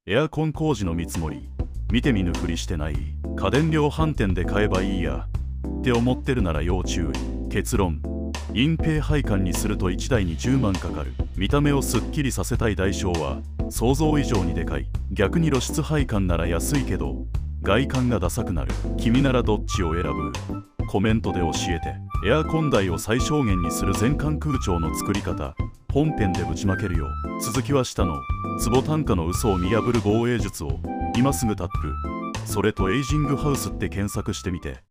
エアコン工事の見積もり見て見ぬふりしてない。家電量販店で買えばいいやって思ってるなら要注意。結論、隠蔽配管にすると1台に10万かかる。見た目をすっきりさせたい代償は想像以上にでかい。逆に露出配管なら安いけど外観がダサくなる。君ならどっちを選ぶ？コメントで教えて。エアコン代を最小限にする全館空調の作り方、本編でぶちまけるよ。続きは下の坪単価の嘘を見破る防衛術を今すぐタップ。それとエイジングハウスって検索してみて。